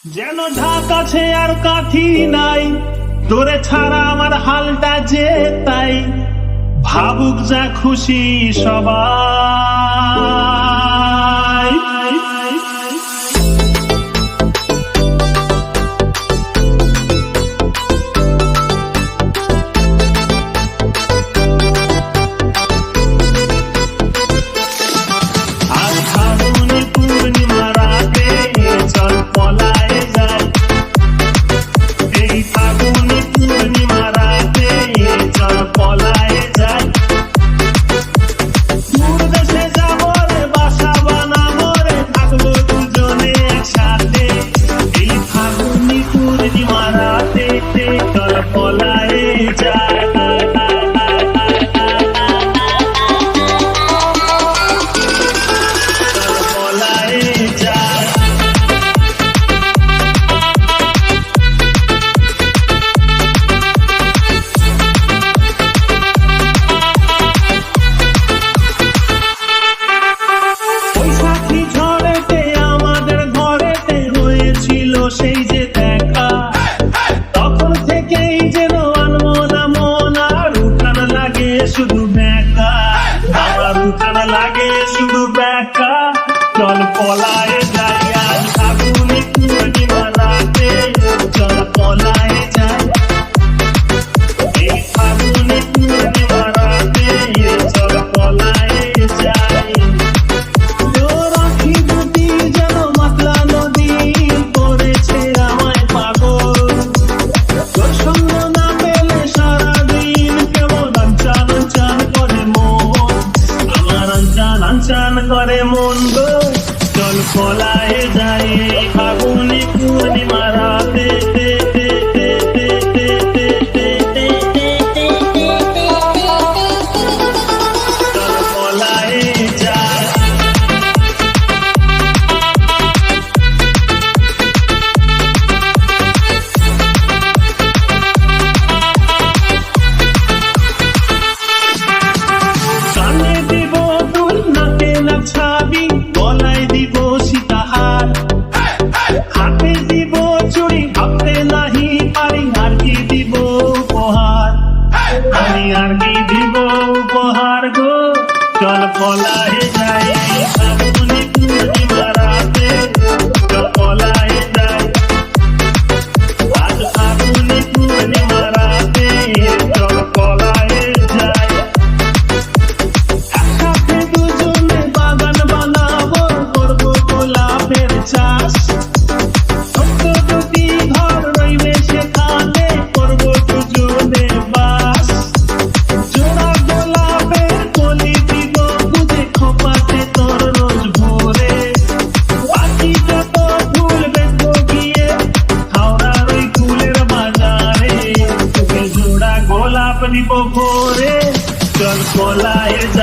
যেন ঢাক আছে আর কাঠি নাই, তোরে ছাড়া আমার হালটা যে তাই। ভাবুক যা খুশি সবাই। আজ ফাগুনে পূর্ণিমা রাতে চল পলায়ে যাই। এই ফাগুনে পূর্ণিমা রাতে চল পলায়ে যাই। দূর দেশে যাবো রে, বাসা বানাবো রে, থাকবো দুজনে একসাথে। এই ফাগুনে পূর্ণিমা রাতে চল পলায়ে যাই। সেই যে দেখা, তখন থেকেই যেন আনমনা মন, আর উঠান লাগে শুধু ব্যাকা, আমার উঠান লাগে শুধু ব্যাকা। চল পলায়ে যাই আজ ফাগুনে পূর্ণিমা রাতে, চল পলায়ে যাই। এই ফাগুনে পূর্ণিমা রাতে চল পলায়ে যাই। রাখি দুটি যেন মাতলা নদী, করেছে আমায় পাগল। তোর সঙ্গ না পেলে সারাদিন কেমন আনচান আনচান করে মন, আমার আনচান আনচান করে মন গো। চল পলায়ে যাই এই ফাগুনে পূর্ণিমা রাতে। চল পলায়ে যাই। কানে দিব দুল, নাকে না ছাবি, গলায় দিব সীতাহার, হাতে দিব চুড়ি, ভাবতে নাহি পারি আর কি দিব উপহার। আমি আর কি দিব উপহার গো। চল পলায়ে যাই এই ফাগুনে পূর্ণিমা রাতে, চল পলায়ে যাই। আজ ফাগুনে পূর্ণিমা রাতে চল পলায়ে যাই। একসাথে দুজনে বাগান বানাবো, করবো গোলাপের চাষ। ছোট্ট দুটি ঘর রইবে সেখানে, করবো দুজনে বাস। জোড়া গোলাপের কলি দিব খুঁজে, খোপাতে তোর রোজ ভোরে। বাকি যত ফুল বেচবো গিয়ে হাওড়ার ওই ফুলের বাজারে, তোকে জোড়া গোলাপ দিব ভোরে। চল পলায়ে যাই।